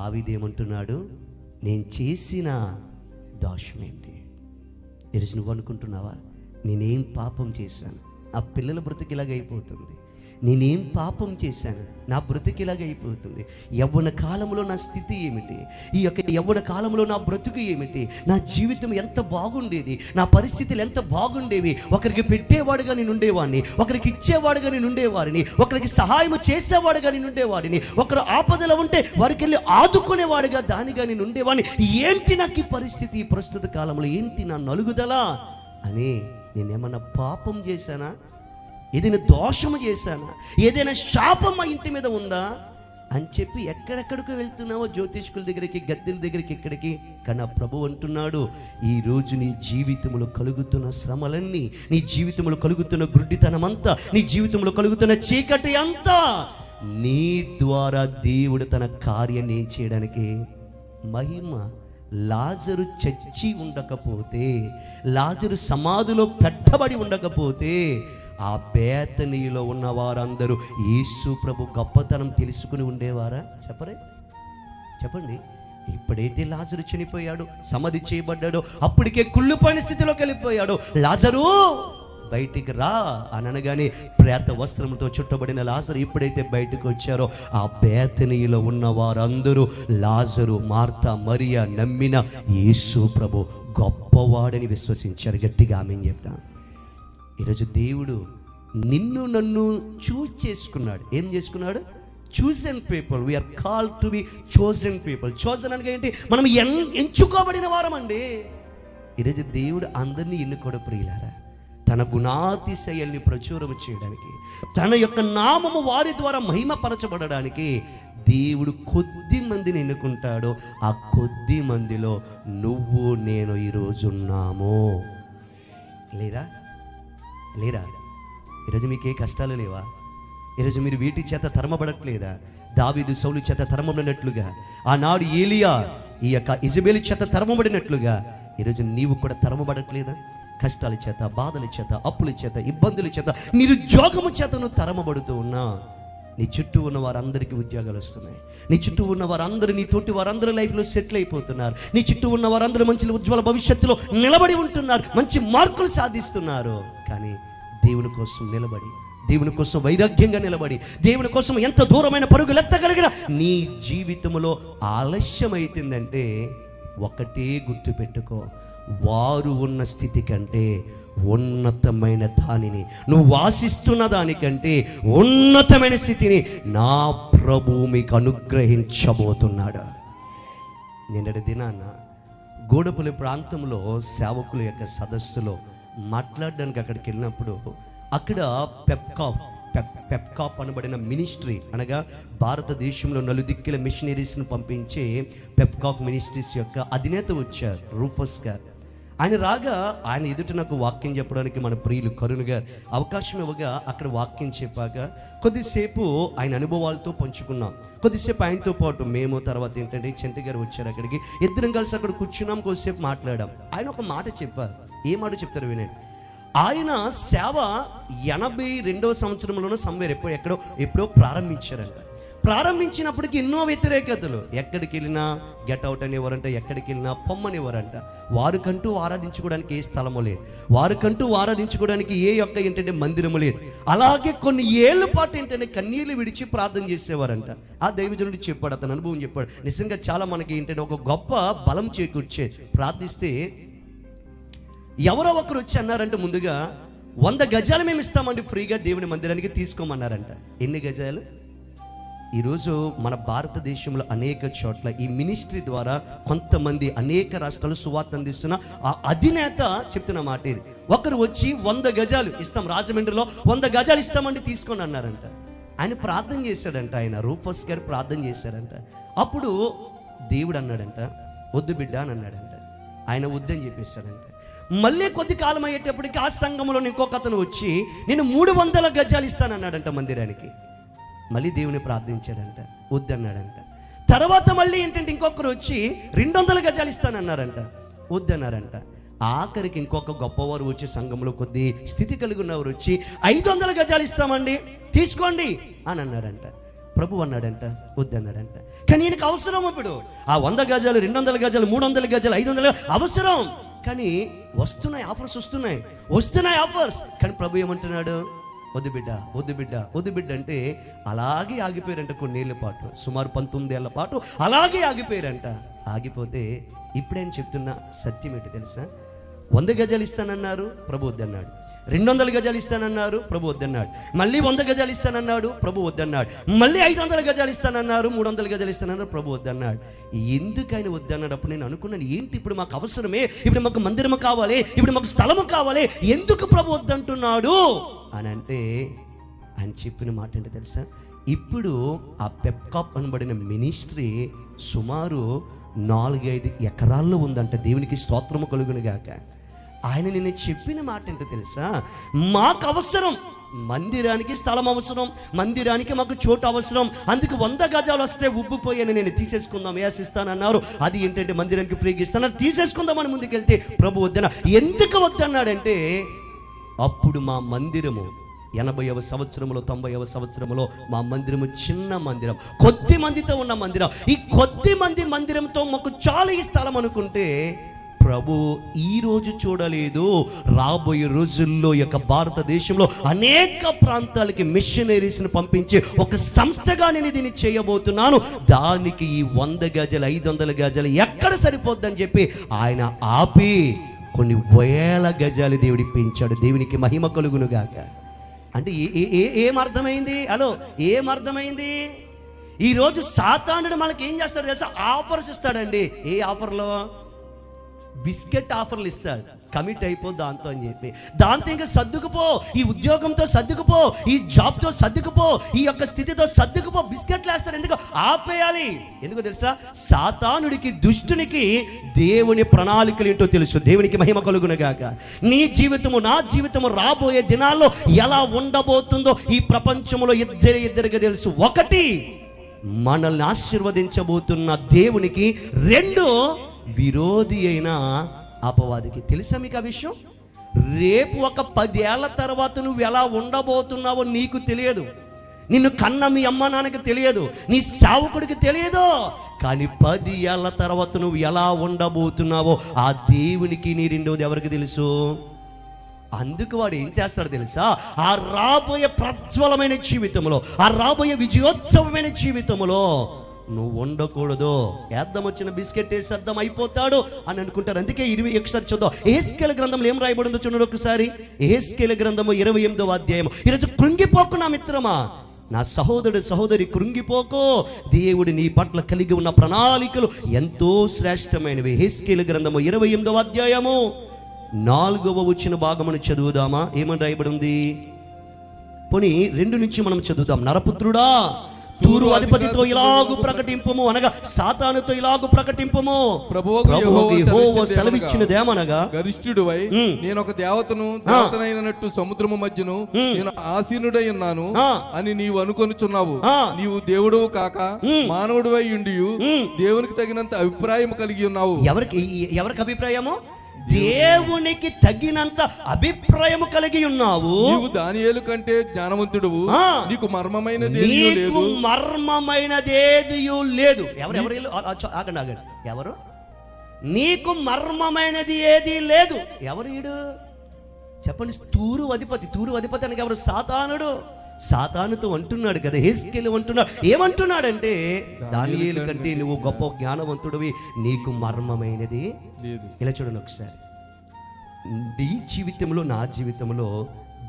దావీదేమంటున్నాడు, నేను చేసిన దోషం ఏంటి? ఈరోజు నువ్వు అనుకుంటున్నావా, నేనేం పాపం చేశాను నా పిల్లల బ్రతుకు ఇలాగైపోతుంది, నేనేం పాపం చేశాను నా బ్రతుకు ఇలాగైపోతుంది, యవ్వన కాలంలో నా స్థితి ఏమిటి, ఈ యొక్క యవ్వన కాలంలో నా బ్రతుకు ఏమిటి, నా జీవితం ఎంత బాగుండేది, నా పరిస్థితులు ఎంత బాగుండేవి, ఒకరికి పెట్టేవాడుగా నేను ఉండేవాడిని, ఒకరికి ఇచ్చేవాడుగా నేను ఉండేవాడిని, ఒకరికి సహాయం చేసేవాడుగా నేను ఉండేవాడిని, ఒకరు ఆపదలో ఉంటే వారికి వెళ్ళి ఆదుకునేవాడుగా దానిగా నేను ఉండేవాడిని, ఏంటి నాకు ఈ పరిస్థితి, ఈ ప్రస్తుత కాలంలో ఏంటి నా నలుగుదల అని నేనేమన్నా పాపం చేశానా, ఏదైనా దోషము చేశానా, ఏదైనా శాపం మా ఇంటి మీద ఉందా అని చెప్పి ఎక్కడెక్కడికో వెళ్తున్నావో, జ్యోతిష్కుల దగ్గరికి, గద్దెల దగ్గరికి, ఎక్కడికి. కానీ ప్రభు అంటున్నాడు, ఈరోజు నీ జీవితంలో కలుగుతున్న శ్రమలన్నీ, నీ జీవితంలో కలుగుతున్న గుడ్డితనమంతా, నీ జీవితంలో కలుగుతున్న చీకటి అంతా నీ ద్వారా దేవుడు తన కార్యాన్ని ఏం చేయడానికి, మహిమ. లాజరు చచ్చి ఉండకపోతే, లాజరు సమాధిలో పెట్టబడి ఉండకపోతే, ఆ బేతనీలో ఉన్న వారందరూ యేసు ప్రభు గొప్పతనం తెలుసుకుని ఉండేవారా? చెప్పండి. ఇప్పుడైతే లాజరు చనిపోయాడు, సమాధి చేయబడ్డాడు, అప్పటికే కుళ్ళిపోయిన స్థితిలోకి వెళ్ళిపోయాడు. లాజరు బయటికి రా అని అనగానే ప్రేత వస్త్రములతో చుట్టబడిన లాజరు ఎప్పుడైతే బయటకు వచ్చారో, ఆ బేతనీలో ఉన్న వారందరూ లాజరు, మార్తా, మరియా నమ్మిన యేసు ప్రభు గొప్పవాడని విశ్వసించారు. గట్టిగా ఆమేన్ చెప్తా. ఈరోజు దేవుడు నిన్ను నన్ను చూజ్ చేసుకున్నాడు. ఏం చేసుకున్నాడు? Chosen people. We are called to be chosen people. Chosen అనగా ఏంటి? మనం ఎంచుకోబడిన వారం అండి. ఈరోజు దేవుడు అందరినీ ఎన్నుకోవడం ప్రియులారా, తన గుణాతిశయాల్ని ప్రచురం చేయడానికి, తన యొక్క నామము వారి ద్వారా మహిమపరచబడడానికి దేవుడు కొద్ది మందిని ఎన్నుకుంటాడు. ఆ కొద్ది మందిలో నువ్వు నేను ఈరోజు ఉన్నాము. లేరా? ఈరోజు మీకు ఏ కష్టాలు లేవా? ఈరోజు మీరు వీటి చేత తరమబడట్లేదా? దావీదు సౌలు చేత తరమబడినట్లుగా, ఆనాడు ఏలియా ఈ యొక్క ఇజబేలు చేత తరమబడినట్లుగా ఈరోజు నీవు కూడా తరమబడట్లేదా? కష్టాల చేత, బాధల చేత, అప్పుల చేత, ఇబ్బందుల చేత, నిరుద్యోగము చేత నువ్వు తరమబడుతూ ఉన్నా. నీ చుట్టూ ఉన్న వారందరికీ ఉద్యోగాలు వస్తున్నాయి. నీ చుట్టూ ఉన్న వారందరూ, నీ తోటి వారందరూ లైఫ్లో సెటిల్ అయిపోతున్నారు. నీ చుట్టూ ఉన్న వారందరూ మంచి ఉజ్వల భవిష్యత్తులో నిలబడి ఉంటున్నారు, మంచి మార్కులు సాధిస్తున్నారు. కానీ దేవుని కోసం నిలబడి, దేవుని కోసం వైరాగ్యంగా నిలబడి, దేవుని కోసం ఎంత దూరమైన పరుగులు ఎత్తగలిగిన నీ జీవితంలో ఆలస్యమైతుందంటే ఒకటే గుర్తుపెట్టుకో, వారు ఉన్న స్థితి కంటే ఉన్నతమైన దానిని, నువ్వు ఆశిస్తున్న దానికంటే ఉన్నతమైన స్థితిని నా ప్రభువు మీకు అనుగ్రహించబోతున్నాడు. నిన్నటి దినాన గోడపల్లి ప్రాంతంలో సేవకుల యొక్క సదస్సులో మాట్లాడడానికి అక్కడికి వెళ్ళినప్పుడు, అక్కడ పెప్కాప్ అనబడిన మినిస్ట్రీ, అనగా భారతదేశంలో నలుదిక్కుల మిషనరీస్ను పంపించే పెప్కాప్ మినిస్ట్రీస్ యొక్క అధినేత వచ్చారు, రూఫస్ గారు. ఆయన రాగా ఆయన ఎదుట నాకు వాక్యం చెప్పడానికి మన ప్రియులు కరుణ గారు అవకాశం ఇవ్వగా అక్కడ వాక్యం చెప్పాక కొద్దిసేపు ఆయన అనుభవాలతో పంచుకున్నాం. కొద్దిసేపు ఆయనతో పాటు మేము, తర్వాత ఏంటంటే చెంటి గారు వచ్చారు అక్కడికి, ఇద్దరం కలిసి అక్కడ కూర్చున్నాం, కొద్దిసేపు మాట్లాడాం. ఆయన ఒక మాట చెప్పారు. ఏ మాట చెప్తారు వినండి. ఆయన సేవ 82వ సంవత్సరంలోనూ సమ్వేర్ ఎప్పుడో ప్రారంభించారంట. ప్రారంభించినప్పటికీ ఎన్నో వ్యతిరేకతలు, ఎక్కడికి వెళ్ళినా గెట్ అవుట్ అనేవారంట, ఎక్కడికి వెళ్ళినా పొమ్మనేవారంట. వారికంటూ ఆరాధించుకోవడానికి ఏ స్థలము లేదు, వారికంటూ ఆరాధించుకోవడానికి ఏ యొక్క ఏంటంటే మందిరము లేదు. అలాగే కొన్ని ఏళ్ళ పాటు ఏంటంటే కన్నీళ్లు విడిచి ప్రార్థన చేసేవారంట. ఆ దైవజనుడు చెప్పాడు, అతను అనుభవం చెప్పాడు. నిజంగా చాలా మనకి ఏంటంటే ఒక గొప్ప బలం చేకూర్చే ప్రార్థిస్తే ఎవరో ఒకరు వచ్చి అన్నారంటే, ముందుగా 100 గజాలు మేము ఇస్తామండి ఫ్రీగా దేవుని మందిరానికి, తీసుకోమన్నారంట. ఎన్ని గజాలు? ఈరోజు మన భారతదేశంలో అనేక చోట్ల ఈ మినిస్ట్రీ ద్వారా కొంతమంది అనేక రాష్ట్రాలు సువార్త అందిస్తున్న ఆ అధినేత చెప్తున్న మాట ఇది. ఒకరు వచ్చి 100 గజాలు ఇస్తాం, రాజమండ్రిలో 100 గజాలు ఇస్తామండి, తీసుకొని అన్నారంట. ఆయన ప్రార్థన చేశాడంట, ఆయన రూఫస్ గారు ప్రార్థన చేశారంట. అప్పుడు దేవుడు అన్నాడంట, వద్దు బిడ్డ అని అన్నాడంట. ఆయన వద్దని చెప్పేశాడంట. మళ్ళీ కొద్ది కాలం అయ్యేటప్పటికి ఆ సంఘంలో ఇంకొక అతను వచ్చి నేను 300 గజాలు ఇస్తానన్నాడంట మందిరానికి. మళ్ళీ దేవుని ప్రార్థించాడంట, వద్దన్నాడంట. తర్వాత మళ్ళీ ఏంటంటే ఇంకొకరు వచ్చి 200 గజాలు ఇస్తానన్నారంట, వద్దన్నారంట. ఆఖరికి ఇంకొక గొప్పవారు వచ్చి సంఘంలో కొద్ది స్థితి కలిగి ఉన్నవారు వచ్చి 500 గజాలు ఇస్తామండి, తీసుకోండి అని అన్నారంట. ప్రభు అన్నాడంట, వద్దన్నాడంట. కానీ ఈయనకు అవసరం. ఇప్పుడు ఆ 100 గజాలు, 200 గజాలు, 300 గజాలు, 500 అవసరం. కానీ వస్తున్నాయి ఆఫర్స్, వస్తున్నాయి ఆఫర్స్. కానీ ప్రభు ఏమంటున్నాడు? వద్దు బిడ్డ, వద్దు బిడ్డ, వద్దు బిడ్డ అంటే అలాగే ఆగిపోయారంట. కొన్నేళ్ల పాటు, సుమారు 19 ఏళ్ల పాటు అలాగే ఆగిపోయారంట. ఆగిపోతే ఇప్పుడేం చెప్తున్నా సత్యం ఏంటి తెలుసా? 100 గజాలు ఇస్తానన్నారు, ప్రభు వద్దన్నాడు. 200 గజాలు ఇస్తానన్నారు, ప్రభు వద్దన్నాడు. మళ్ళీ 100 గజాలు ఇస్తానన్నాడు, ప్రభు వద్దన్నాడు. మళ్ళీ 500 గజాలు ఇస్తానన్నారు, 300 గజాలు ఇస్తానన్నారు, ప్రభు వద్దన్నాడు. ఎందుకు ఆయన వద్దన్నాడు? అప్పుడు నేను అనుకున్నాను, ఏంటి ఇప్పుడు మాకు అవసరమే, ఇప్పుడు మాకు మందిరము కావాలి, ఇప్పుడు మాకు స్థలము కావాలి, ఎందుకు ప్రభు వద్దంటున్నాడు అని అంటే ఆయన చెప్పిన మాట ఏంటో తెలుసా? ఇప్పుడు ఆ పెప్కాప్ అనబడిన మినిస్ట్రీ సుమారు 4-5 ఎకరాల్లో ఉందంట. దేవునికి స్తోత్రము కలుగును గాక. ఆయన నిన్న చెప్పిన మాట ఏంటో తెలుసా? మాకు అవసరం, మందిరానికి స్థలం అవసరం, మందిరానికి మాకు చోటు అవసరం, అందుకు 100 గజాలు వస్తే ఉబ్బిపోయాను, నేను తీసేసుకుందాం, ఇస్తానన్నారు. అది ఏంటంటే మందిరానికి ఫ్రీగా ఇస్తాను, తీసేసుకుందామని ముందుకెళ్తే ప్రభు వద్దన. ఎందుకు వద్దన్నాడంటే అప్పుడు మా మందిరము 80వ సంవత్సరంలో 90వ సంవత్సరంలో మా మందిరము చిన్న మందిరం, కొద్ది మందితో ఉన్న మందిరం. ఈ కొద్ది మంది మందిరంతో మాకు చాలా ఈ స్థలం అనుకుంటే ప్రభు ఈరోజు చూడలేదు, రాబోయే రోజుల్లో యొక్క భారతదేశంలో అనేక ప్రాంతాలకి మిషనరీస్ని పంపించి ఒక సంస్థగా నేను దీన్ని చేయబోతున్నాను. దానికి ఈ 100 గజాలు 500 గజాలు ఎక్కడ సరిపోద్దని చెప్పి ఆయన ఆపి కొన్ని వేల గజాలు దేవుడికి పెంచాడు. దేవునికి మహిమ కలుగును గాక. అంటే ఏమర్థమైంది? హలో, ఏమర్థమైంది? ఈరోజు సాతానుడు మనకి ఏం చేస్తాడు తెలుసా? ఆఫర్స్ ఇస్తాడండి. ఏ ఆఫర్లో? బిస్కెట్ ఆఫర్లు ఇస్తాడు. కమిట్ అయిపో దాంతో అని చెప్పి, దాంతో ఇంకా సర్దుకుపో, ఈ ఉద్యోగంతో సర్దుకుపో, ఈ జాబ్తో సర్దుకుపో, ఈ యొక్క స్థితితో సర్దుకుపో. బిస్కెట్లు వేస్తాడు. ఎందుకు ఆపేయాలి? ఎందుకు తెలుసా? సాతానుడికి, దుష్టునికి దేవుని ప్రణాళికలు ఏంటో తెలుసు. దేవునికి మహిమ కలుగునగాక. నీ జీవితము, నా జీవితము రాబోయే దినాల్లో ఎలా ఉండబోతుందో ఈ ప్రపంచంలో ఇద్దరిగా తెలుసు. ఒకటి, మనల్ని ఆశీర్వదించబోతున్న దేవునికి. 2, విరోధి అయిన అపవాదికి. తెలుసా మీకు ఆ విషయం? రేపు ఒక 10 ఏళ్ల తర్వాత నువ్వు ఎలా ఉండబోతున్నావో నీకు తెలియదు. నిన్ను కన్న మీ అమ్మ నాన్నకి తెలియదు, నీ సేవకుడికి తెలియదు. కానీ 10 ఏళ్ల తర్వాత నువ్వు ఎలా ఉండబోతున్నావో ఆ దేవునికి, నీ రెండోది ఎవరికి తెలుసు? అందుకు వాడు ఏం చేస్తాడు తెలుసా? ఆ రాబోయే ప్రజ్వలమైన జీవితంలో, ఆ రాబోయే విజయోత్సవమైన జీవితంలో నువ్వు ఉండకూడదు. ఏద్దాం వచ్చిన బిస్కెట్ వేసేద్దాం అయిపోతాడు అని అనుకుంటారు. అందుకే 21 చూద్దాం. యెహెజ్కేలు గ్రంథంలో ఏం రాయబడిందో చూడండి ఒకసారి. యెహెజ్కేలు గ్రంథము 28వ అధ్యాయము. ఈరోజు కృంగిపోకు నా మిత్రమా, నా సహోదరుడు సహోదరి, కృంగిపోకు. దేవుడు నీ పట్ల కలిగి ఉన్న ప్రణాళికలు ఎంతో శ్రేష్టమైనవి. యెహెజ్కేలు గ్రంథము 28వ అధ్యాయము 4వ వచ్చిన భాగమును చదువుదామా? ఏమని రాయబడి ఉంది? పోనీ 2 నుంచి మనం చదువుదాం. నరపుత్రుడా, తూరు అధిపతితో ఇలాగు ప్రకటింపము, అనగా సాతానుతో ఇలాగు ప్రకటింపము, ప్రభువు యెహోవా సెలవిచ్చినదేమనగా, గరిష్ఠుడివై నేను ఒక దేవతనైనట్టు సముద్రము మధ్యను నేను ఆసీనుడై ఉన్నాను అని నీవు అనుకొనుచున్నావు. నీవు దేవుడు కాక మానవుడివై ఉండి దేవునికి తగినంత అభిప్రాయం కలిగి ఉన్నావు. ఎవరికి అభిప్రాయము? దేవునికి తగినంత అభిప్రాయము కలిగి ఉన్నావు. నీవు దానియేలు కంటే జ్ఞానవంతుడువు. నీకు మర్మమైనదేదీ లేదు. ఆగండి. ఎవరు? నీకు మర్మమైనది ఏది లేదు. ఎవరు ఈడు? చెప్పండి. తూరు అధిపతి అనగా ఎవరు? సాతానుడు. సాతానుతో అంటున్నాడు కదా, యెహెజ్కేలు అంటున్నాడు. ఏమంటున్నాడంటే, దానియేలు కంటే నువ్వు గొప్ప జ్ఞానవంతుడివి, నీకు మర్మమైనది లేదు. ఇలా చూడండి ఒకసారి. నీ జీవితంలో, నా జీవితంలో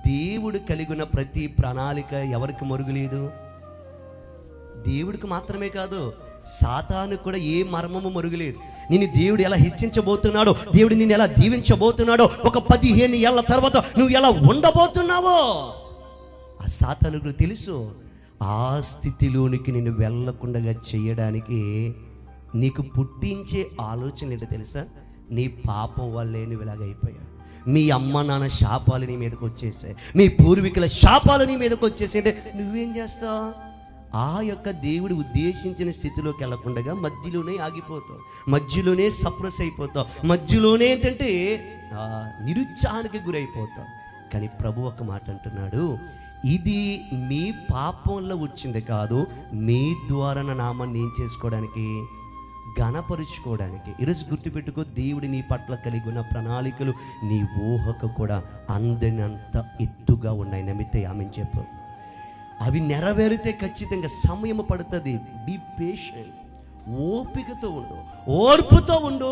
దేవుడు కలిగిన ప్రతి ప్రణాళిక ఎవరికి మరుగులేదు? దేవుడికి మాత్రమే కాదు, సాతాను కూడా ఏ మర్మము మరుగులేదు. నిన్ను దేవుడు ఎలా హెచ్చించబోతున్నాడో, దేవుడు నిన్ను ఎలా దీవించబోతున్నాడో, ఒక 15 ఏళ్ల తర్వాత నువ్వు ఎలా ఉండబోతున్నావో ఆ సాతానుకు తెలుసు. ఆ స్థితిలోనికి నిన్ను వెళ్ళకుండా చేయడానికి నీకు పుట్టించే ఆలోచన ఏంటో తెలుసా? నీ పాపం వల్లే నువ్వు ఇలాగైపోయావు. మీ అమ్మ నాన్న శాపాలు నీ మీదకి వచ్చేసాయి, మీ పూర్వీకుల శాపాలు నీ మీదకి వచ్చేసాయి. అంటే నువ్వేం చేస్తావు? ఆ యొక్క దేవుడు ఉద్దేశించిన స్థితిలోకి వెళ్ళకుండా మధ్యలోనే ఆగిపోతావు, మధ్యలోనే సప్రెస్ అయిపోతావు, మధ్యలోనే ఏంటంటే నిరుత్సాహానికి గురైపోతావు. కానీ ప్రభు ఒక మాట అంటున్నాడు, ఇది మీ పాపంలో వచ్చింది కాదు, మీ ద్వారా నా నామాన్ని ఏం చేసుకోవడానికి, ఘనపరుచుకోవడానికి. ఈరోజు గుర్తుపెట్టుకో, దేవుడి నీ పట్ల కలిగి ఉన్న ప్రణాళికలు నీ ఊహకు కూడా అందనంత ఎత్తుగా ఉన్నాయి. నమ్మితే ఆమె చెప్పు. అవి నెరవేరితే ఖచ్చితంగా సమయం పడుతుంది. బీ పేషెంట్, ఓపికతో ఉండు, ఓర్పుతో ఉండు.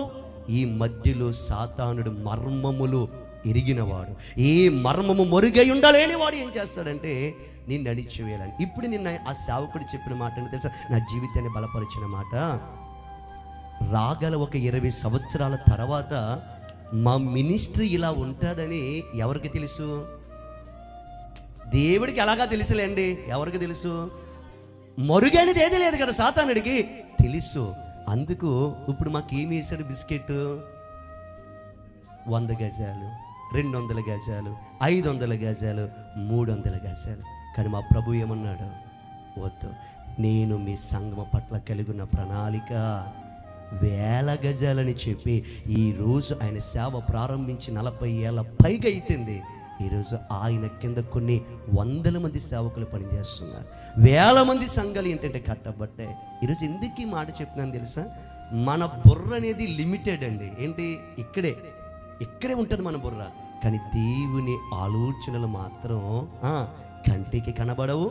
ఈ మధ్యలో సాతానుడు మర్మములు ఎరిగినవాడు, ఏ మర్మము మొరుగై ఉండలేని వాడు ఏం చేస్తాడంటే నిన్ను అణిచివేయాలని. ఇప్పుడు నిన్న ఆ సేవకుడు చెప్పిన మాట ఏంటో తెలుసా? నా జీవితాన్ని బలపరిచిన మాట, రాగల ఒక 20 సంవత్సరాల తర్వాత మా మినిస్ట్రీ ఇలా ఉంటుందని ఎవరికి తెలుసు? దేవుడికి ఎలాగా తెలుసులేండి, ఎవరికి తెలుసు? మరుగైనది ఏది లేదు కదా సాతానుడికి తెలుసు. అందుకు ఇప్పుడు మాకేమి వేసాడు? బిస్కెట్ 100 గజాలు, 200 గజాలు, 500 గజాలు, 300 గజాలు. కానీ మా ప్రభు ఏమన్నాడు? వద్దు, నేను మీ సంఘం పట్ల కలిగి ఉన్న ప్రణాళిక 1000 గజాలని చెప్పి ఈరోజు ఆయన సేవ ప్రారంభించి 40 ఏళ్ళ పైగా అయిపోయింది. ఈరోజు ఆయన కింద కొన్ని 100 మంది సేవకులు పనిచేస్తున్నారు, 1000 మంది సంఘాలు ఏంటంటే కట్టబట్టాయి. ఈరోజు ఎందుకు ఈ మాట చెప్తున్నాను తెలుసా? మన బుర్ర అనేది లిమిటెడ్ అండి. ఏంటి? ఇక్కడే ఉంటుంది మన బుర్ర. కానీ దేవుని ఆలోచనలు మాత్రం కంటికి కనబడవు,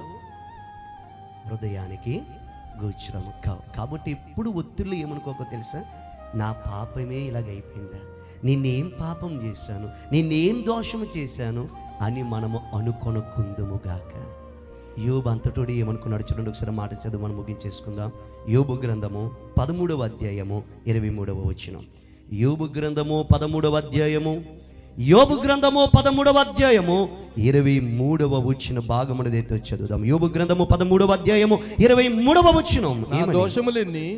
హృదయానికి గోచరము కావు. కాబట్టి ఇప్పుడు ఒత్తిళ్ళు ఏమనుకోకో తెలుసా? నా పాపమే ఇలాగైపోయిందా, నేనేం పాపం చేశాను, నేనేం దోషము చేశాను అని మనము అనుకొనుకుందుముగాక. యోబు అంతటోడు ఏమనుకున్నాడు చూడండి. ఒకసారి మాట చదువు, మనం ముగించేసుకుందాం. యోబు గ్రంథము 13వ అధ్యాయము 23వ వచనం. యోబు గ్రంథము 13వ అధ్యాయము, యోబు గ్రంథము 13వ అధ్యాయము 23వ వచన భాగమునదైతే చదువుదాం. యోబు గ్రంథము 13వ అధ్యాయము 23వ వచనం. నా దోషములెన్ని,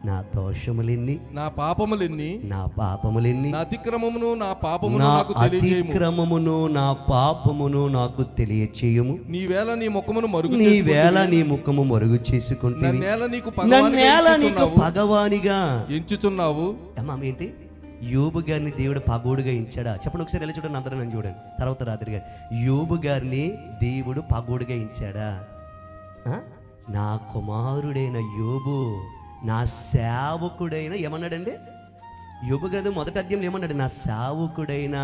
నా దోషములెన్ని, నా పాపములెన్ని, నా పాపములెన్ని, నా అతిక్రమమును నా పాపమును నాకు తెలియజేయము, అతిక్రమమును నా పాపమును నాకు తెలియచేయము. నీవేళ నీ ముఖమును మరుగు, నీవేళ నీ ముఖము మరుగు చేసుకుంటే నన్నేల నీకు పగవానిగా ఎంచుచున్నావు. అమ్మా ఏంటి? యోబు గారిని దేవుడు పగోడుగా ఇచ్చాడా? చెప్పండి ఒకసారి వెళ్ళి చూడండి, అందరూ నన్ను చూడండి, తర్వాత రాత్రి గారు. యోబు గారిని దేవుడు పగోడుగా ఇచ్చాడా? నా కుమారుడైన యోబు, నా సేవకుడైన, ఏమన్నాడండి? యోబు గ్రంథం 1వ అధ్యాయంలో ఏమన్నాడు? నా సేవకుడైన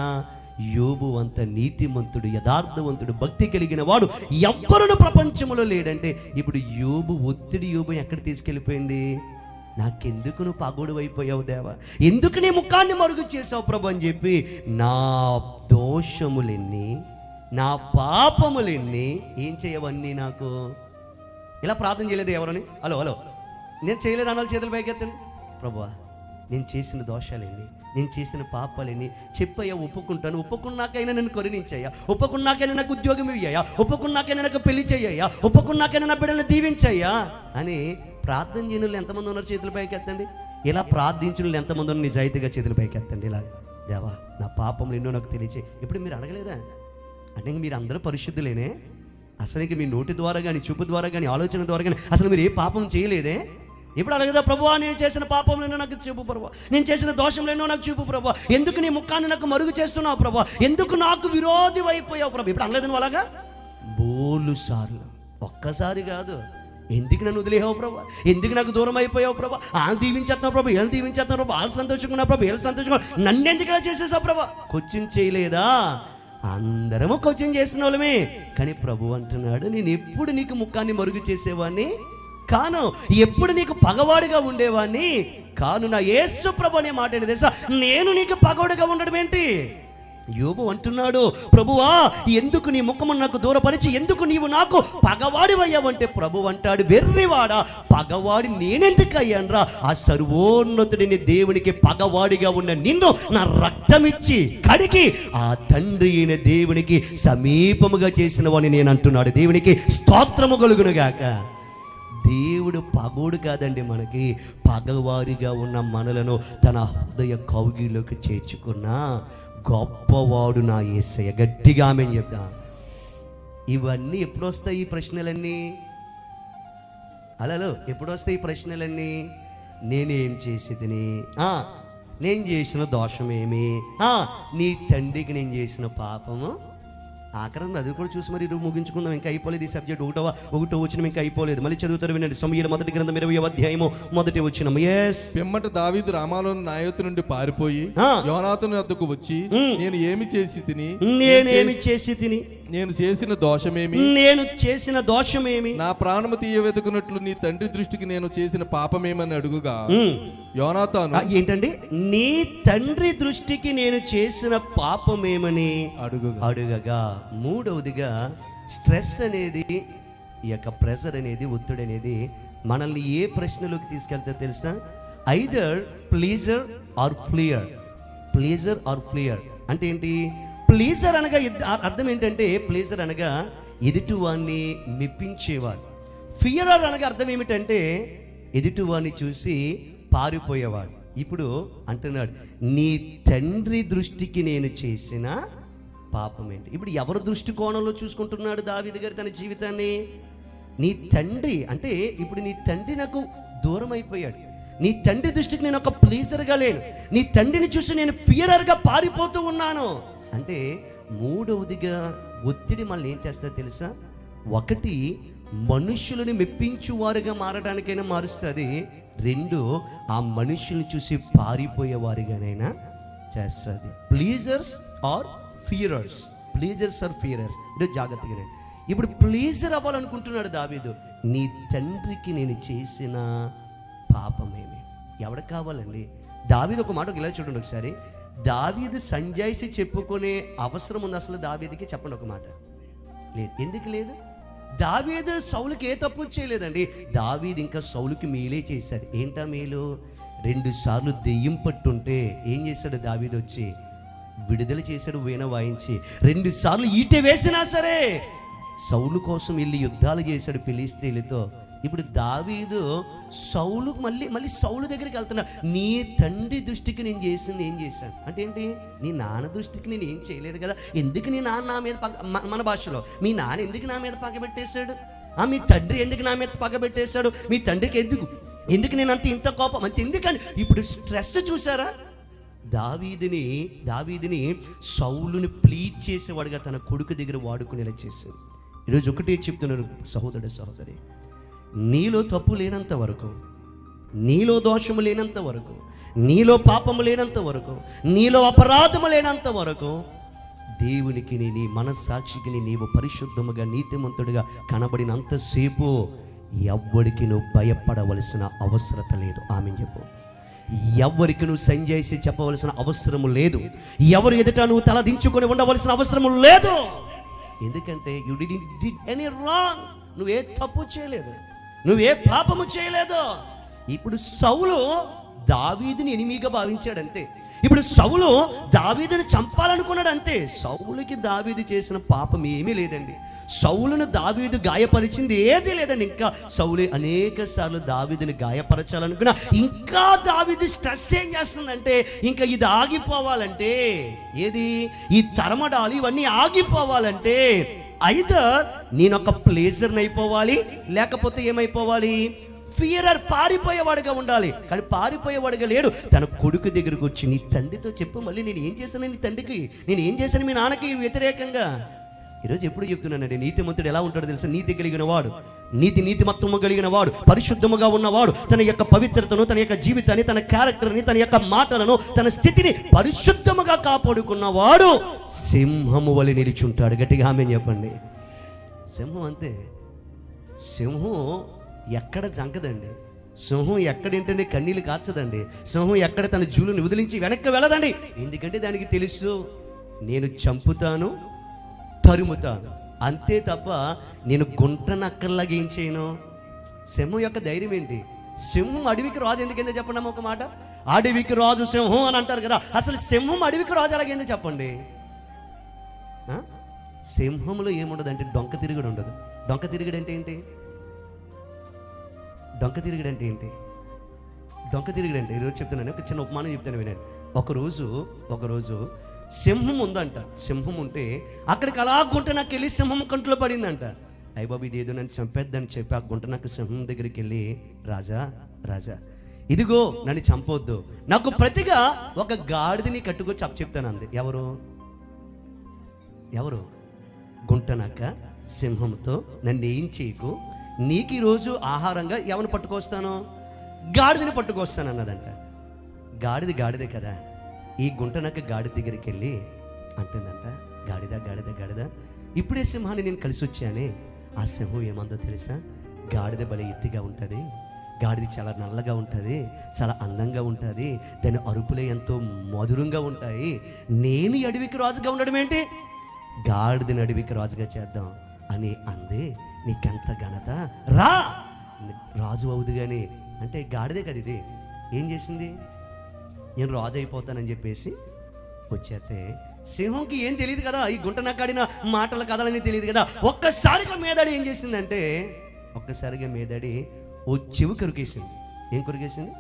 యోబు అంత నీతిమంతుడు, యథార్థవంతుడు, భక్తి కలిగిన వాడు ఎవ్వరును ప్రపంచంలో లేడంటే ఇప్పుడు యోబు యోబు ఎక్కడ తీసుకెళ్ళిపోయింది? నాకెందుకు నువ్వు పగోడు అయిపోయావు దేవా, ఎందుకు నీ ముఖాన్ని మరుగు చేసావు ప్రభు అని చెప్పి నా దోషములెన్ని, నా పాపములెన్ని, ఏం చేయవన్నీ నాకు ఇలా ప్రార్థన చేయలేదు ఎవరని? హలో నేను చేయలేదు అనాలి, చేతులు పైకెత్తండి. ప్రభువా నేను చేసిన దోషాలేంటి, నేను చేసిన పాపాలేంటి చెప్పయ్యా, ఒప్పుకుంటాను. ఒప్పుకున్నాకైనా నన్ను కరుణించయ్యా, ఒప్పుకున్నాకైనా నాకు ఉద్యోగం ఇయ్యా, ఒప్పుకున్నాకైనా నాకు పెళ్లి చెయ్యా, ఒప్పుకున్నాకైనా నా బిడ్డలను దీవించయ్యా అని ప్రార్థన చేయని వాళ్ళు ఎంతమంది ఉన్నారు? చేతుల పైకి ఎత్తండి. ఇలా ప్రార్థించిన వాళ్ళు ఎంతమంది ఉన్నారు? నిజాయితీగా చేతుల పైకి ఎత్తండి. ఇలా దేవా నా పాపములు ఎన్నో నాకు తెలియచే. ఇప్పుడు మీరు అడగలేదా? అంటే మీరు అందరూ పరిశుద్ధులేనే? అసలు ఇంక మీ నోటి ద్వారా కానీ, చూపు ద్వారా కానీ, ఆలోచన ద్వారా కానీ అసలు మీరు ఏ పాపం చేయలేదే? ఇప్పుడు అడగదా? ప్రభువా నేను చేసిన పాపంలో నాకు చూపు ప్రభా, నేను చేసిన దోషంలో నాకు చూపు ప్రభా, ఎందుకు నీ ముఖాన్ని నాకు మరుగు చేస్తున్నావు ప్రభా, ఎందుకు నాకు విరోధి అయిపోయావు ప్రభా? ఇప్పుడు అనలేదు నువ్వు అలాగా? బోలు సార్లు, ఒక్కసారి కాదు. ఎందుకు నన్ను వదిలేసావు ప్రభా, ఎందుకు నాకు దూరం అయిపోయావు ప్రభా, వాళ్ళు దీవించేస్తున్నావు ప్రభా, వీళ్ళు దీవించేస్తున్నావు ప్రభా, వాళ్ళు సంతోషంగా ప్రభా, వీళ్ళు సంతోషంగా, నన్ను ఎందుకు ఇలా చేసేసావు ప్రభా? క్వశ్చన్ చేయలేదా? అందరము క్వశ్చన్ చేసిన వాళ్ళమే. కానీ ప్రభు అంటున్నాడు, నేను ఎప్పుడు నీకు ముఖాన్ని మరుగు చేసేవాడిని కాను, ఎప్పుడు నీకు పగవాడిగా ఉండేవాడిని కాను. నా యేసు ప్రభు అనే మాట ఏంటి తెలుసా? నేను నీకు పగవాడిగా ఉండడం ఏంటి? యోబు అంటున్నాడు, ప్రభువా ఎందుకు నీ ముఖము నాకు దూరపరిచి ఎందుకు నీవు నాకు పగవాడి అయ్యావంటే ప్రభు అంటాడు, వెర్రివాడా, పగవాడి నేనెందుకు అయ్యానురా? ఆ సర్వోన్నతుడిని దేవునికి పగవాడిగా ఉన్న నిన్ను నా రక్తమిచ్చి కడిగి ఆ తండ్రి అయిన దేవునికి సమీపముగా చేసిన వాడిని నేను అంటున్నాడు. దేవునికి స్తోత్రము కలుగునుగాక. దేవుడు పగోడు కాదండి, మనకి పగవారిగా ఉన్న మనలను తన హృదయ కౌగిలోకి చేర్చుకున్న గొప్పవాడు నా యేసయ్య. గట్టిగా ఆమేన్ చెప్తా. ఇవన్నీ ఎప్పుడు వస్తాయి ఈ ప్రశ్నలన్నీ? అలలో ఎప్పుడు వస్తాయి ఈ ప్రశ్నలన్నీ? నేనేం చేసేదిని, నేను చేసిన దోషమేమి, నీ తండ్రికి నేను చేసిన పాపము ఆఖరం అది కూడా చూసి మరి ఈరోజు ముగించుకుందాం. ఇంకా అయిపోలేదు ఈ సబ్జెక్ట్. ఒకటో వచ్చిన ఇంకా అయిపోలేదు. మళ్ళీ చదువుతారు వినండి. సమూయేలు మొదటి గ్రంథం 20వ అధ్యాయము మొదటి వచనం. పిమ్మట దావీదు రామాలోని నాయోతు నుండి పారిపోయి యోనాతాను వద్దకు వచ్చి, నేను ఏమి చేసి తిని, నేను చేసిన దోషమేమి, నా ప్రాణము తీయ వెతుకున్నట్లు నీ తండ్రి దృష్టికి నేను చేసిన పాపమేమని అడుగుగా, యోనాతాను ఏంటండి, నీ తండ్రి దృష్టికి నేను చేసిన పాపమేమని అడుగగా. మూడవదిగా స్ట్రెస్ అనేది, ఈ యొక్క ప్రెషర్ అనేది, ఒత్తిడి అనేది మనల్ని ఏ ప్రశ్నలోకి తీసుకెళ్తే తెలుసా? Either pleasure or fear. అంటే ఏంటి? ప్లీజర్ అనగా అర్థం ఏంటంటే, ప్లీజర్ అనగా ఎదుటివాన్ని మెప్పించేవాడు. ఫియరర్ అనగా అర్థం ఏమిటంటే ఎదుటివాన్ని చూసి పారిపోయేవాడు. ఇప్పుడు అంటున్నాడు, నీ తండ్రి దృష్టికి నేను చేసిన పాపం ఏంటి? ఇప్పుడు ఎవరి దృష్టికోణంలో చూసుకుంటున్నాడు దావీదు గారు తన జీవితాన్ని? నీ తండ్రి అంటే ఇప్పుడు నీ తండ్రి నాకు దూరం అయిపోయాడు. నీ తండ్రి దృష్టికి నేను ఒక ప్లీజర్గా లేను. నీ తండ్రిని చూసి నేను ఫియరర్గా పారిపోతూ ఉన్నాను. అంటే మూడవదిగా ఒత్తిడి మళ్ళీ ఏం చేస్తా తెలుసా? ఒకటి, మనుషులను మెప్పించువారుగా మారడానికైనా మారుస్తుంది. రెండు, ఆ మనుషుల్ని చూసి పారిపోయేవారిగానైనా చేస్తుంది. Pleasures or fearers. ఇది జాగ్రత్తగా. ఇప్పుడు ప్లీజర్ అవ్వాలనుకుంటున్నాడు దావీదు. నీ తండ్రికి నేను చేసిన పాపమేమి? ఎవరికి కావాలండి? దావీదు ఒక మాట ఇలా చూడండి ఒకసారి. దావీదు సంజాయిషి చెప్పుకునే అవసరం ఉంది అసలు దావీదుకి? చెప్పండి ఒక మాట. లేదు. ఎందుకు లేదు? దావీదు సౌలుకి ఏ తప్పు చేయలేదండి. దావీదు ఇంకా సౌలుకి మేలే చేశాడు. ఏంటా మేలు? 2 సార్లు దెయ్యం పట్టుంటే ఏం చేశాడు దావీదు? వచ్చి విడుదల చేశాడు వీణ వాయించి. 2 సార్లు ఈట వేసినా సరే సౌలు కోసం వెళ్ళి యుద్ధాలు చేశాడు ఫిలిస్తీయులతో. ఇప్పుడు దావీదు సౌలు మళ్ళీ సౌలు దగ్గరికి వెళ్తున్నా. నీ తండ్రి దృష్టికి నేను చేసింది ఏం చేశాను అంటే ఏంటి? నీ నాన్న దృష్టికి నేను ఏం చేయలేదు కదా. ఎందుకు నీ నాన్న నా మీద మన భాషలో మీ నాన్న ఎందుకు నా మీద పగబెట్టేశాడు? మీ తండ్రి ఎందుకు నా మీద పగబెట్టేశాడు? మీ తండ్రికి ఎందుకు నేను ఇంత కోపం అంత ఎందుకని? ఇప్పుడు స్ట్రెస్ చూసారా? దావీదుని సౌలుని ప్లీజ్ చేసేవాడుగా తన కొడుకు దగ్గర వాడుకునేలా చేశాడు. ఈరోజు ఒకటే చెప్తున్నాను సహోదరి, నీలో తప్పు లేనంత వరకు, నీలో దోషము లేనంత వరకు, నీలో పాపము లేనంత వరకు, నీలో అపరాధము లేనంత వరకు దేవునికి నీ మనస్సాక్షికి నీవు పరిశుద్ధముగా నీతిమంతుడిగా కనబడినంతసేపు ఎవ్వడికి నువ్వు భయపడవలసిన అవసరత లేదు. ఆమె చెప్పు. ఎవరికి నువ్వు సంజాయిషి చెప్పవలసిన అవసరము లేదు. ఎవరు ఎదుట నువ్వు తల దించుకొని ఉండవలసిన అవసరము లేదు. ఎందుకంటే యు డిడ్ ఎనీ రాంగ్. నువ్వే తప్పు చేయలేదు, నువ్వే పాపము చేయలేదు. ఇప్పుడు సౌలు దావీదుని ఎనిమిగా భావించాడు అంతే. ఇప్పుడు సౌలు దావీదుని చంపాలనుకున్నాడు అంతే. సౌలుకి దావీదు చేసిన పాపం ఏమీ లేదండి. సౌలును దావీదు గాయపరిచింది ఏదీ లేదండి. ఇంకా సౌలు అనేక సార్లు దావీదుని గాయపరచాలనుకున్నా ఇంకా దావీదు స్ట్రెస్ ఏం చేస్తుందంటే ఇంకా ఇది ఆగిపోవాలంటే, ఏది ఈ తరమడాలు ఇవన్నీ ఆగిపోవాలంటే ఐదర్ నేనొక ప్లేజర్ని అయిపోవాలి, లేకపోతే ఏమైపోవాలి? ఫియరర్, పారిపోయేవాడుగా ఉండాలి. కానీ పారిపోయేవాడుగా లేడు. తన కొడుకు దగ్గరకు వచ్చి నీ తండ్రితో చెప్పు, మళ్ళీ నేను ఏం చేశాను నీ తండ్రికి, నేను ఏం చేశాను మీ నాన్నకి వ్యతిరేకంగా. ఈరోజు ఎప్పుడు చెప్తున్నానండి, నీతిమంతుడు ఎలా ఉంటాడో తెలుసా? నీతి కలిగిన వాడు, నీతిమత్తము కలిగిన వాడు, పరిశుద్ధముగా ఉన్నవాడు, తన యొక్క పవిత్రతను, తన యొక్క జీవితాన్ని, తన క్యారెక్టర్ని, తన యొక్క మాటలను, తన స్థితిని పరిశుద్ధముగా కాపాడుకున్నవాడు సింహము వలె నిలిచుంటాడు. గట్టిగా ఆమేన్ చెప్పండి. సింహం అంతే. సింహం ఎక్కడ జంకదండి. సింహం ఎక్కడేంటంటే కన్నీళ్ళు కాచదండి. సింహం ఎక్కడ తన జూలుని వదిలించి వెనక్కి వెళ్ళదండి. ఎందుకంటే దానికి తెలుసు, నేను చంపుతాను, తరుముతాను, అంతే తప్ప నేను గుంట నక్కల్లాగా ఏం చేయను. సింహం యొక్క ధైర్యం ఏంటి? సింహం అడవికి రాజు ఎందుకైందో చెప్పండి ఒక మాట. అడవికి రాజు సింహం అని అంటారు కదా. అసలు సింహం అడవికి రాజు అలాగైందో చెప్పండి. సింహంలో ఏముండదు అంటే డొంక తిరుగుడు ఉండదు. డొంక తిరుగుడు అంటే ఏంటి? డొంక తిరుగుడు అంటే ఏంటి? డొంక తిరుగుడు అంటే ఈరోజు చెప్తున్నాను, ఒక చిన్న ఉపమానం చెప్తాను వినండి. ఒకరోజు సింహం ఉందంట. సింహం ఉంటే అక్కడికి అలా గుంట నాకు వెళ్ళి సింహం కంట్లో పడిందంట. అయ్యబాబు ఇది ఏదో నన్ను చంపేద్దని చెప్పి ఆ గుంట నాకు సింహం దగ్గరికి వెళ్ళి, రాజా ఇదిగో నన్ను చంపొద్దు, నాకు ప్రతిగా ఒక గాడిదని కట్టుకొచ్చి చెప్తాను అంది. ఎవరు గుంటనక్క సింహంతో నన్ను ఏం చేయకు, నీకు ఈరోజు ఆహారంగా ఎవరిని పట్టుకొస్తాను, గాడిదని పట్టుకొస్తాను అన్నదంట. గాడిదే కదా. ఈ గుంటనక్క గాడిద దగ్గరికి వెళ్ళి అంటుందంట, గాడిద ఇప్పుడే సింహాన్ని నేను కలిసి వచ్చానే. ఆ సింహం ఏమందో తెలుసా, గాడిద భలే ఎత్తిగా ఉంటుంది, గాడిద చాలా నల్లగా ఉంటుంది, చాలా అందంగా ఉంటుంది, దాని అరుపులే ఎంతో మధురంగా ఉంటాయి. నేను ఈ అడవికి రాజుగా ఉండడం ఏంటి, గాడిదని అడవికి రాజుగా చేద్దాం అని అంది. నీకెంత ఘనత, రా రాజు అవుదుగాని అంటే గాడిదే కదా ఇది. ఏం చేసింది, నేను రాజు అయిపోతానని చెప్పేసి వచ్చేస్తే సింహంకి ఏం తెలియదు కదా, ఈ గుంట నక్కాడిన మాటల కథలని తెలియదు కదా. ఒక్కసారిగా మేదాడి ఏం చేసిందంటే, ఒక్కసారిగా మేదాడి ఓ చెవి కొరికేసింది. ఏం కొరికేసింది,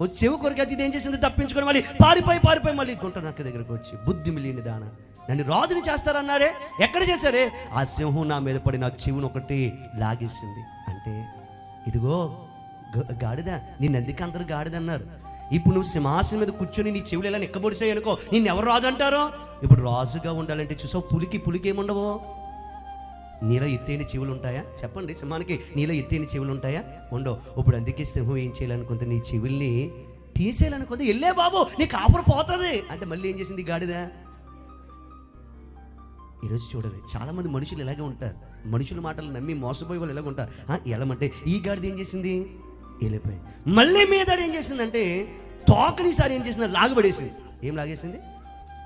ఓ చెవి కొరికేది. ఇది ఏం చేసింది, తప్పించుకొని మళ్ళీ పారిపోయి మళ్ళీ గుంట నక్క దగ్గరకు వచ్చి, బుద్ధి మిలియని దాన, నన్ను రాజుని చేస్తారన్నారే, ఎక్కడ చేశారే, ఆ సింహం నా మీద పడి నా చెవును ఒకటి లాగేసింది. అంటే ఇదిగో గాడిద, నిన్నెందుకు అందరూ గాడిద అన్నారు, ఇప్పుడు నువ్వు సింహాసనం మీద కూర్చొని నీ చెవులు ఎలా నిక్కబొడిసాయి అనుకో, నిన్ను ఎవరు రాజు అంటారో. ఇప్పుడు రాజుగా ఉండాలంటే చూసావు, పులికి ఏముండవు, నీలో ఎత్తైన చెవులు ఉంటాయా చెప్పండి, సింహానికి నీలో ఎత్తైన చెవులు ఉంటాయా, ఉండవు. ఇప్పుడు అందుకే సింహం ఏం చేయాలనుకుంటే, నీ చెవుల్ని తీసేయాలనుకుంటే, వెళ్ళే బాబు నీ కాపురం పోతుంది అంటే మళ్ళీ ఏం చేసింది గాడిద. ఈరోజు చూడండి, చాలామంది మనుషులు ఇలాగే ఉంటారు, మనుషుల మాటలు నమ్మి మోసపోయే వాళ్ళు ఇలాగ ఉంటారు. ఎలామంటే ఈ గాడిద ఏం చేసింది, వెళ్ళిపోయింది. మళ్ళీ మీదాడు ఏం చేసిందంటే, తోకనిసారి ఏం చేసింది, లాగబడేసింది. ఏం లాగేసింది,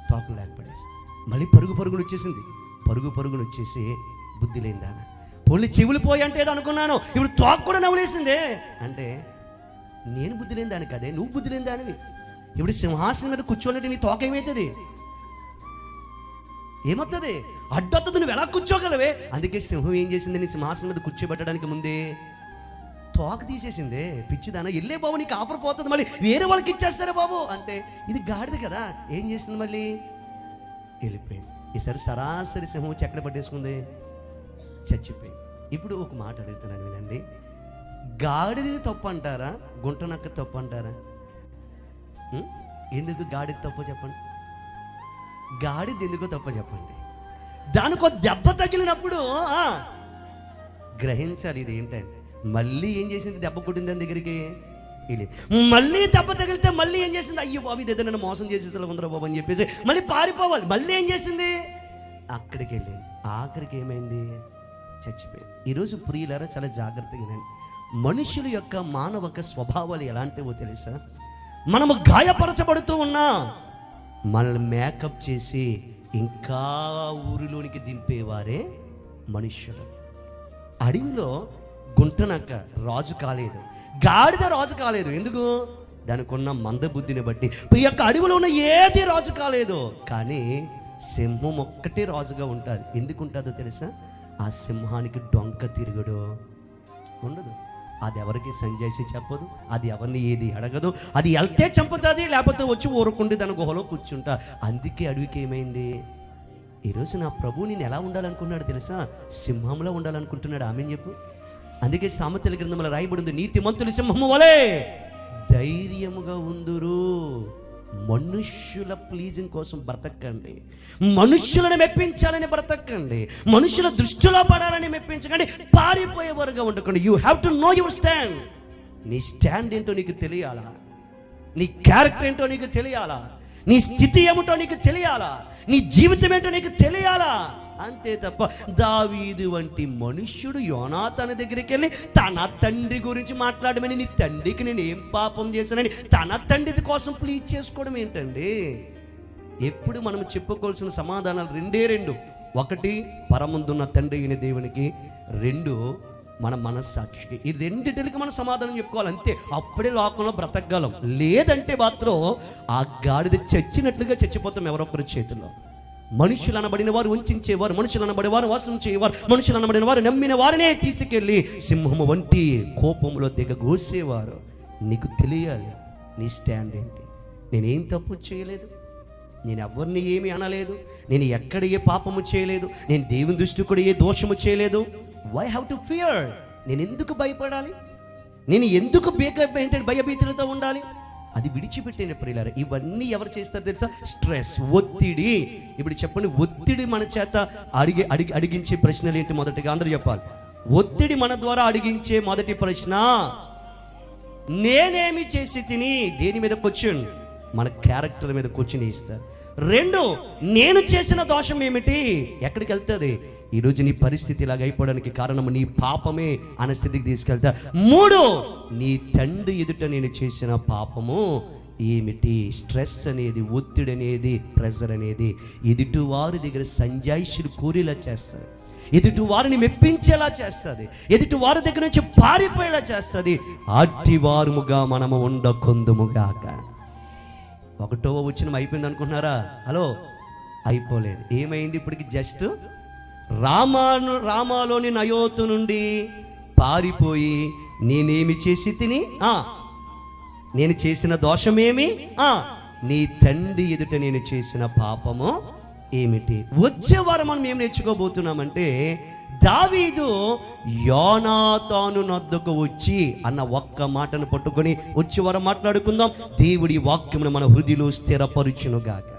తోకను లాగపడేసింది. మళ్ళీ పరుగును వచ్చేసింది. పరుగును వచ్చేసి, బుద్ధి లేనిదా, పొల్లి చెవులు పోయి అంటే ఏదో అనుకున్నాను, ఇప్పుడు తోక కూడా నవ్వులేసిందే అంటే, నేను బుద్ధి లేని దాని కదే, నువ్వు బుద్ధి లేని దానివి. ఇప్పుడు సింహాసనం మీద కూర్చోనంటే నీ తోక ఏమవుతుంది, ఏమవుతుంది, అడ్డొస్తుంది, నువ్వు ఎలా కూర్చోగలవే. అందుకే సింహం ఏం చేసింది, నీ సింహాసనం మీద కూర్చోబెట్టడానికి ముందే తోక తీసేసిందే. పిచ్చిదానా, వెళ్ళే బాబు నీకు ఆఫర్ పోతుంది, మళ్ళీ వేరే వాళ్ళకి ఇచ్చేస్తారా బాబు అంటే, ఇది గాడిద కదా. ఏం చేసింది, మళ్ళీ వెళ్ళిపోయింది. ఈసారి సరాసరి సింహం వచ్చి ఎక్కడ పట్టేసుకుంది, చచ్చిపోయింది. ఇప్పుడు ఒక మాట అడుగుతున్నాను వినండి, గాడిది తప్పు అంటారా, గుంటనక్క తప్పు అంటారా? ఎందుకు గాడిద తప్పు చెప్పండి, గాడిద ఎందుకో తప్పు చెప్పండి. దానికో దెబ్బ తగిలినప్పుడు గ్రహించాలి ఇది ఏంటంటే, మళ్ళీ ఏం చేసింది, దెబ్బ కొట్టింది దాని దగ్గరికి వెళ్ళి, మళ్ళీ దెబ్బ తగిలితే మళ్ళీ ఏం చేసింది, అయ్యో బాబు ఇది ఏదో నన్ను మోసం చేసేసా ఉందరా బాబు అని చెప్పేసి మళ్ళీ పారిపోవాలి. మళ్ళీ ఏం చేసింది, అక్కడికి వెళ్ళింది. ఆఖరికి ఏమైంది, చచ్చిపోయింది. ఈరోజు ప్రియులారా చాలా జాగ్రత్తగా వినండి, మనుషుల యొక్క మానవక స్వభావాలు ఎలాంటివో తెలుసా, మనము గాయపరచబడుతూ ఉన్నా మనల్ని మేకప్ చేసి ఇంకా ఊరిలోనికి దింపేవారే మనుష్యులు. అడవిలో గుంటనక్క రాజు కాలేదు, గాడిద రాజు కాలేదు. ఎందుకు, దానికి ఉన్న మందబుద్ధిని బట్టి. ఈ యొక్క అడవిలో ఉన్న ఏది రాజు కాలేదు, కానీ సింహం ఒక్కటే రాజుగా ఉంటుంది. ఎందుకు ఉంటుందో తెలుసా, ఆ సింహానికి డొంక తిరుగుడు ఉండదు, అది ఎవరికి సంజాయిసి చెప్పదు, అది ఎవరిని ఏది అడగదు, అది వెళ్తే చంపుతుంది, లేకపోతే వచ్చి ఊరుకుంటే తన గుహలో కూర్చుంటా. అందుకే అడవికి ఏమైంది. ఈరోజు నా ప్రభువు నేను ఎలా ఉండాలనుకున్నాడు తెలుసా, సింహంలో ఉండాలనుకుంటున్నాడు. ఆమె చెప్పు. అందుకే సామెతల గ్రంథంలో రాయబడింది, నీతిమంతులు సింహము వలె ధైర్యముగా ఉందురు. మనుష్యుల ప్లీజింగ్ కోసం బ్రతకండి, మనుష్యులను మెప్పించాలని బ్రతకండి, మనుషుల దృష్టిలో పడాలని మెప్పించకండి, పారిపోయేవారుగా ఉండకండి. You have to know your stand. నీ స్టాండ్ ఏంటో నీకు తెలియాలా, నీ క్యారెక్టర్ ఏంటో నీకు తెలియాలా, నీ స్థితి ఏమిటో నీకు తెలియాలా, నీ జీవితం ఏంటో నీకు తెలియాలా. అంతే తప్ప దావీదు వంటి మనుష్యుడు యోనాతాను దగ్గరికి వెళ్ళి తన తండ్రి గురించి మాట్లాడమని, నీ తండ్రికి నేను ఏం పాపం చేశానని తన తండ్రి కోసం ప్లీజ్ చేసుకోవడం ఏంటండి. ఎప్పుడు మనం చెప్పుకోవాల్సిన సమాధానాలు రెండు. ఒకటి పరముందున్న తండ్రి అయిన దేవునికి, రెండు మన మనస్సాక్షికి. ఈ రెండిటికి మనం సమాధానం చెప్పుకోవాలి, అంతే. అప్పుడే లోకంలో బ్రతకగలం. లేదంటే మాత్రం ఆ గాడిద చచ్చినట్లుగా చచ్చిపోతాం ఎవరొక్కరి చేతుల్లో. మనుషులు అనబడిన వారు వంచేవారు, మనుషులు అనబడే వారు మోసం చేయవారు, మనుషులు అనబడిన వారు నమ్మిన వారినే తీసుకెళ్ళి సింహము వంటి కోపంలో దిగగోసేవారు. నీకు తెలియాలి నీ స్టాండ్ ఏంటి. నేనేం తప్పు చేయలేదు, నేను ఎవరిని ఏమి అనలేదు, నేను ఎక్కడ ఏ పాపము చేయలేదు, నేను దేవుని దృష్టి కూడా ఏ దోషము చేయలేదు. Why have to fear? నేను ఎందుకు భయపడాలి, నేను ఎందుకు భయభీతులతో ఉండాలి? అది విడిచిపెట్టిన ప్రియులారా. ఇవన్నీ ఎవరు చేస్తారు తెలుసా? స్ట్రెస్, ఒత్తిడి. ఇప్పుడు చెప్పండి, ఒత్తిడి మన చేత అడిగించే ప్రశ్నలు ఏంటి? మొదటిగా అందరూ చెప్పాలి. ఒత్తిడి మన ద్వారా అడిగించే మొదటి ప్రశ్న, నేనేమి చేసి తిని. దేని మీద క్వశ్చన్? మన క్యారెక్టర్ మీద క్వశ్చన్ ఇస్తారు. 2, నేను చేసిన దోషం ఏమిటి? ఎక్కడికి వెళ్తుంది? ఈరోజు నీ పరిస్థితి ఇలాగ అయిపోవడానికి కారణం నీ పాపమే అనే స్థితికి తీసుకెళ్తా. 3, నీ తండ్రి ఎదుట నేను చేసిన పాపము ఏమిటి? స్ట్రెస్ అనేది, ఒత్తిడి అనేది, ప్రెజర్ అనేది ఎదుటివారి దగ్గర సంజాయిషులు కోరేలా చేస్తుంది, ఎదుటి వారిని మెప్పించేలా చేస్తుంది, ఎదుటి వారి దగ్గర నుంచి పారిపోయేలా చేస్తుంది. అట్టివారుముగా మనము ఉండకొందుముగాక. 1వ వచనం అయిపోయింది అనుకుంటున్నారా? హలో, అయిపోలేదు. ఏమైంది ఇప్పటికి? జస్ట్ రామాలోని నయోతు నుండి పారిపోయి నేనేమి చేసి తిని, నేను చేసిన దోషమేమి, నీ తండ్రి ఎదుట నేను చేసిన పాపము ఏమిటి? వచ్చే వారం మనం ఏం నేర్చుకోబోతున్నామంటే, దావీదు యోనాతాను నొద్దకు వచ్చి అన్న ఒక్క మాటను పట్టుకొని వచ్చే వారం మాట్లాడుకుందాం. దేవుడి వాక్యమును మన హృదయంలో స్థిరపరచునుగాక.